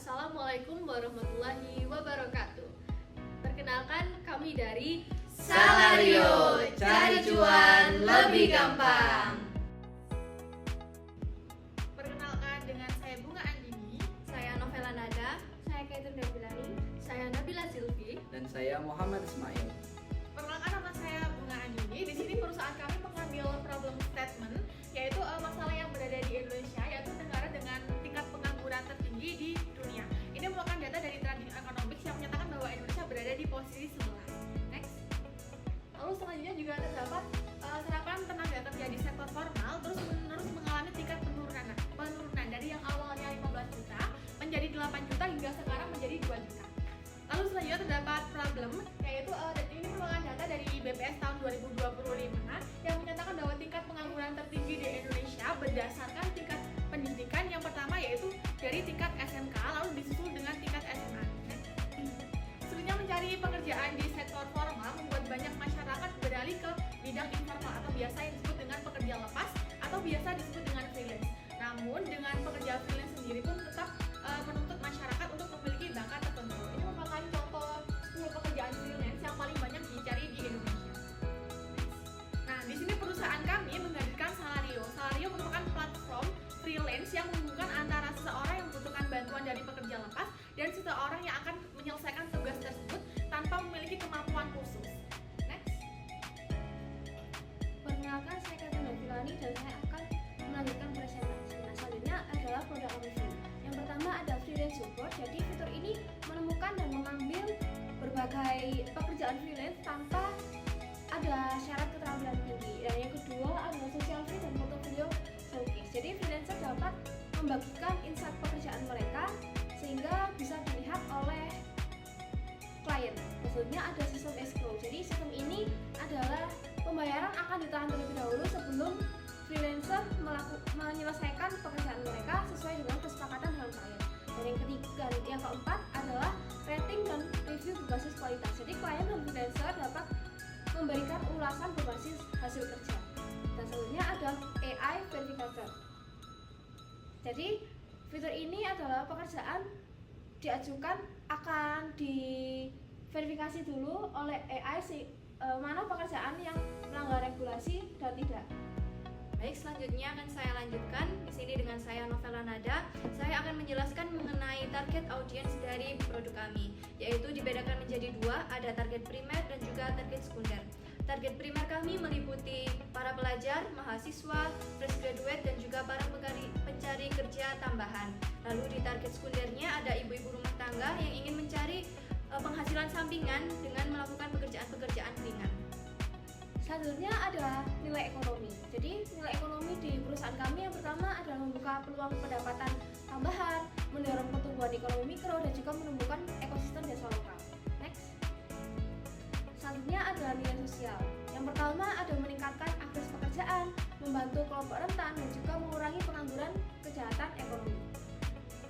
Assalamualaikum warahmatullahi wabarakatuh. Perkenalkan, kami dari Salario, cari cuan lebih gampang. Perkenalkan, dengan saya Bunga Andini. Saya Novela Nada, Saya Kaitun Dabilani. saya Nabila Silvi. Dan saya Muhammad Ismail. Perkenalkan, nama saya Bunga Andini. Di sini perusahaan kami mengambil problem statement, yaitu masalah yang berada di Indonesia, yaitu negara dengan tingkat pengangguran tertinggi di dunia. Ini merupakan data dari Trending Economics yang menyatakan bahwa Indonesia berada di posisi 11. Next. Lalu selanjutnya juga terdapat serapan tenaga kerja di sektor formal terus mengalami tingkat penurunan dari yang awalnya 15 juta menjadi 8 juta hingga sekarang menjadi 2 juta. Lalu selanjutnya terdapat problem, yaitu ini merupakan data dari BPS tahun 2025 yang menyatakan bahwa tingkat pengangguran tertinggi di Indonesia berdasarkan tingkat pendidikan. Yang pertama yaitu dari tingkat SMK, lalu disusul dengan tingkat SMA. Sulitnya mencari pekerjaan di sektor formal membuat banyak masyarakat beralih ke bidang informal atau biasa yang disebut dengan pekerja lepas atau biasa disebut dengan freelance. Namun dengan pekerja freelance sendiri pun tetap menuntut masyarakat untuk memiliki bakat tertentu. Ini merupakan contoh 10 pekerjaan freelance yang paling banyak dicari di Indonesia. Nah, di sini perusahaan kami menghadirkan Salario. Salario merupakan platform freelance yang menghubungkan antara seseorang yang membutuhkan bantuan dari pekerja lepas dan seseorang yang akan menyelesaikan tugas tersebut tanpa memiliki kemampuan khusus. Next. Perkenalkan, saya Kaitun Dabilani dan saya akan melanjutkan presentasi. Nah, selanjutnya adalah produk review. Yang pertama ada freelance support. Jadi fitur ini menemukan dan mengambil berbagai pekerjaan freelance tanpa ada syarat keterampilan tinggi. Dan yang kedua adalah social fit dan portfolio showcase. Jadi freelancer dapat membagikan insight pekerjaan mereka sehingga bisa dilihat oleh klien. Maksudnya ada sistem escrow. Jadi sistem ini adalah pembayaran akan ditahan terlebih dahulu sebelum freelancer menyelesaikan pekerjaan mereka sesuai dengan kesepakatan dengan klien. Dan yang ketiga, yang keempat adalah rating dan review berbasis kualitas. Jadi klien dan freelancer dapat memberikan ulasan berbasis hasil kerja. Dan selanjutnya ada AI verificator. Jadi fitur ini adalah pekerjaan diajukan akan diverifikasi dulu oleh AI mana pekerjaan yang melanggar regulasi dan tidak. Baik, selanjutnya akan saya lanjutkan di sini dengan saya Novela Nada. Saya akan menjelaskan mengenai target audiens dari produk kami, yaitu dibedakan menjadi dua, ada target primer dan juga target sekunder. Target primer kami meliputi para pelajar, mahasiswa, fresh graduate dan juga para pencari kerja tambahan. Lalu di target sekundernya ada ibu-ibu rumah tangga yang ingin mencari penghasilan sampingan dengan melakukan pekerjaan-pekerjaan ringan. Selanjutnya ada nilai ekonomi. Jadi nilai ekonomi di perusahaan kami yang pertama adalah membuka peluang pendapatan tambahan, mendorong pertumbuhan ekonomi mikro dan juga menumbuhkan ekosistem desa lokal. Next. Selanjutnya adalah nilai sosial. Yang pertama ada meningkatkan akses pekerjaan, membantu kelompok rentan dan juga mengurangi pengangguran kejahatan ekonomi.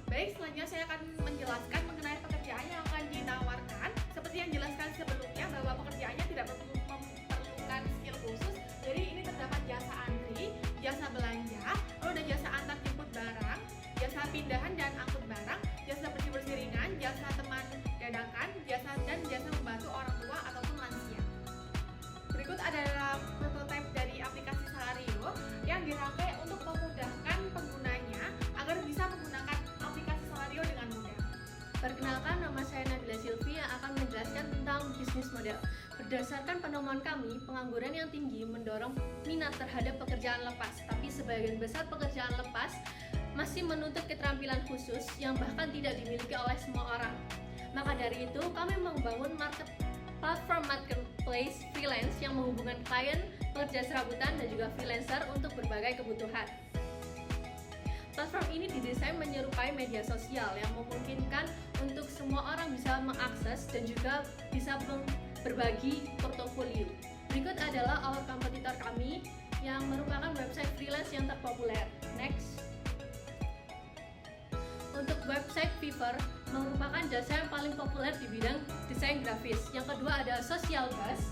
Baik, selanjutnya saya akan menjelaskan mengenai pekerjaan yang akan ditawarkan. Seperti yang dijelaskan sebelumnya bahwa pekerjaannya tidak memerlukan skill khusus. Jadi ini terdapat jasa antri, jasa belanja, lalu ada jasa antar jemput barang, jasa pindahan dan angkut barang, jasa bersih-bersih ringan, jasa teman dadakan, jasa membantu orang tua ataupun lansia. Berikut adalah prototipe dari aplikasi Salario yang dirangkai untuk memudahkan penggunanya agar bisa menggunakan aplikasi Salario dengan mudah. Perkenalkan, nama saya Nabila Silvi yang akan menjelaskan tentang bisnis model. Berdasarkan penemuan kami, pengangguran yang tinggi mendorong minat terhadap pekerjaan lepas, tapi sebagian besar pekerjaan lepas masih menuntut keterampilan khusus yang bahkan tidak dimiliki oleh semua orang. Maka dari itu, kami membangun platform marketplace freelance yang menghubungkan klien, pekerja serabutan, dan juga freelancer untuk berbagai kebutuhan. Platform ini didesain menyerupai media sosial yang memungkinkan untuk semua orang bisa mengakses dan juga bisa berbagi portofolio. Berikut adalah our kompetitor kami yang merupakan website freelance yang terpopuler. Next. Untuk website Fiverr merupakan jasa yang paling populer di bidang desain grafis. Yang kedua ada Social Buzz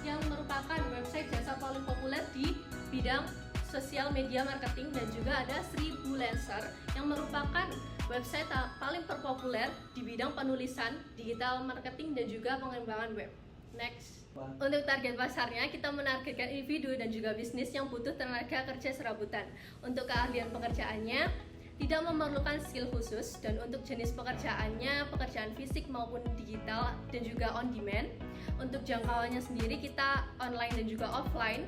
yang merupakan website jasa paling populer di bidang sosial media marketing, dan juga ada 1000 Lancer yang merupakan website paling terpopuler di bidang penulisan, digital marketing, dan juga pengembangan web. Next. Untuk target pasarnya, kita menargetkan individu dan juga bisnis yang butuh tenaga kerja serabutan. Untuk keahlian pekerjaannya, tidak memerlukan skill khusus, dan untuk jenis pekerjaannya, pekerjaan fisik maupun digital dan juga on demand. Untuk jangkauannya sendiri, kita online dan juga offline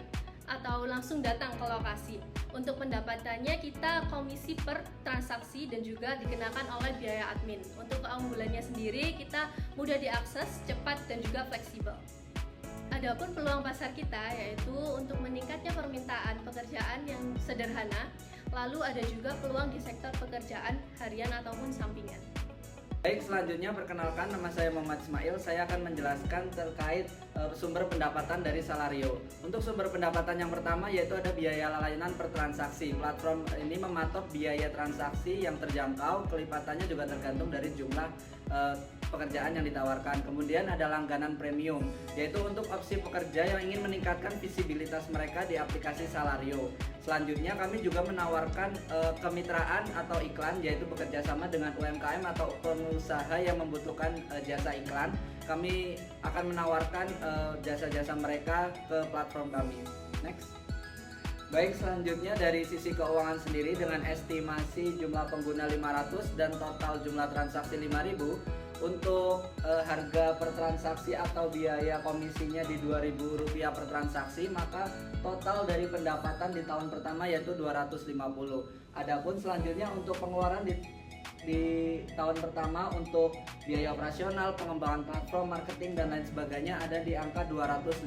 atau langsung datang ke lokasi. Untuk pendapatannya, kita komisi per transaksi dan juga dikenakan oleh biaya admin. Untuk keunggulannya sendiri, kita mudah diakses, cepat dan juga fleksibel. Adapun peluang pasar kita yaitu untuk meningkatnya permintaan pekerjaan yang sederhana, lalu ada juga peluang di sektor pekerjaan harian ataupun sampingan. Baik, selanjutnya perkenalkan, nama saya Muhammad Ismail. Saya akan menjelaskan terkait sumber pendapatan dari Salario. Untuk sumber pendapatan yang pertama yaitu ada biaya layanan per transaksi. Platform ini mematok biaya transaksi yang terjangkau, kelipatannya juga tergantung dari jumlah pekerjaan yang ditawarkan. Kemudian ada langganan premium, yaitu untuk opsi pekerja yang ingin meningkatkan visibilitas mereka di aplikasi Salario. Selanjutnya kami juga menawarkan kemitraan atau iklan, yaitu bekerja sama dengan UMKM atau pengusaha yang membutuhkan jasa iklan. Kami akan menawarkan jasa-jasa mereka ke platform kami. Next. Baik, selanjutnya dari sisi keuangan sendiri dengan estimasi jumlah pengguna 500 dan total jumlah transaksi 5.000. Untuk harga per transaksi atau biaya komisinya di Rp2.000 per transaksi, maka total dari pendapatan di tahun pertama yaitu 250. Adapun selanjutnya untuk pengeluaran di tahun pertama untuk biaya operasional, pengembangan platform, marketing dan lain sebagainya ada di angka 215,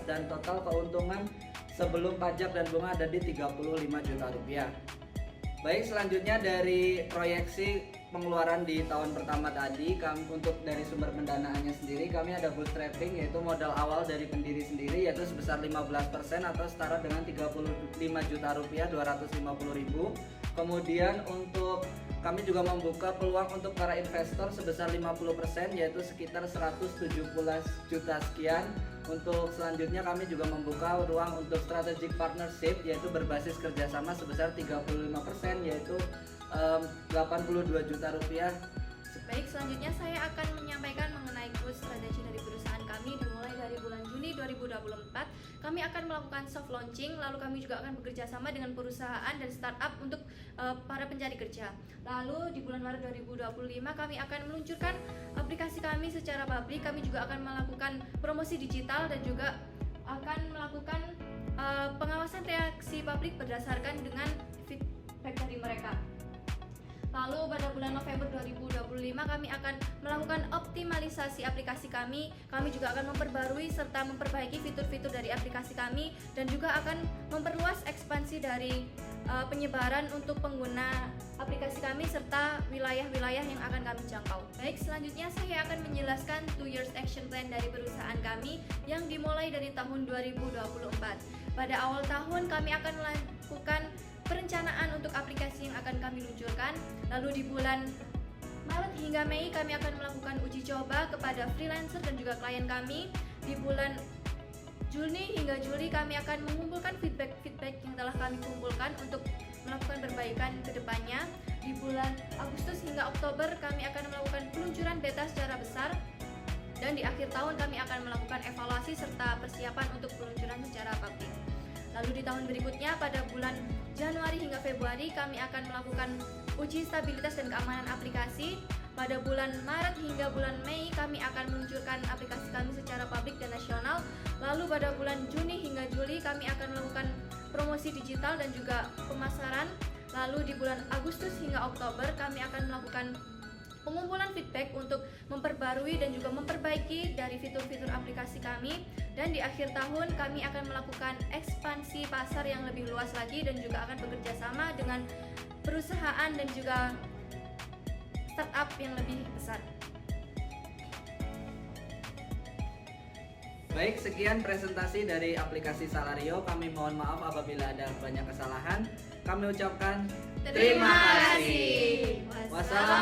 dan total keuntungan sebelum pajak dan bunga ada di Rp35 juta. Baik, selanjutnya dari proyeksi pengeluaran di tahun pertama tadi, kami untuk dari sumber pendanaannya sendiri kami ada bootstrapping, yaitu modal awal dari pendiri sendiri yaitu sebesar 15% atau setara dengan Rp35 juta 250.000. Kemudian untuk kami juga membuka peluang untuk para investor sebesar 50% yaitu sekitar 117 juta sekian. Untuk selanjutnya kami juga membuka ruang untuk strategic partnership yaitu berbasis kerjasama sebesar 35% yaitu Rp82 juta. Baik, selanjutnya saya akan menyampaikan mengenai growth strategi dari perusahaan kami. Dimulai dari bulan Juni 2024, kami akan melakukan soft launching, lalu kami juga akan bekerja sama dengan perusahaan dan startup untuk para pencari kerja. Lalu di bulan Maret 2025 kami akan meluncurkan aplikasi kami secara publik. Kami juga akan melakukan promosi digital dan juga akan melakukan pengawasan reaksi publik berdasarkan dengan feedback dari mereka. Lalu pada bulan November 2025 kami akan melakukan optimalisasi aplikasi kami. Kami juga akan memperbarui serta memperbaiki fitur-fitur dari aplikasi kami dan juga akan memperluas ekspansi dari penyebaran untuk pengguna aplikasi kami serta wilayah-wilayah yang akan kami jangkau. Baik, selanjutnya saya akan menjelaskan 2 years action plan dari perusahaan kami yang dimulai dari tahun 2024. Pada awal tahun kami akan melakukan perencanaan untuk aplikasi yang akan kami luncurkan. Lalu di bulan Maret hingga Mei kami akan melakukan uji coba kepada freelancer dan juga klien kami. Di bulan Juni hingga Juli kami akan mengumpulkan feedback yang telah kami kumpulkan untuk melakukan perbaikan ke depannya. Di bulan Agustus hingga Oktober kami akan melakukan peluncuran beta secara besar. Dan di akhir tahun kami akan melakukan evaluasi serta persiapan untuk peluncuran secara publik. Lalu di tahun berikutnya pada bulan Januari hingga Februari kami akan melakukan uji stabilitas dan keamanan aplikasi. Pada bulan Maret hingga bulan Mei kami akan meluncurkan aplikasi kami secara publik dan nasional. Lalu pada bulan Juni hingga Juli kami akan melakukan promosi digital dan juga pemasaran. Lalu di bulan Agustus hingga Oktober kami akan melakukan pengumpulan feedback untuk memperbarui dan juga memperbaiki dari fitur-fitur aplikasi kami. Dan di akhir tahun kami akan melakukan ekspansi pasar yang lebih luas lagi dan juga akan bekerja sama dengan perusahaan dan juga startup yang lebih besar. Baik, sekian presentasi dari aplikasi Salario. Kami mohon maaf apabila ada banyak kesalahan. Kami ucapkan Terima kasih. Wassalamualaikum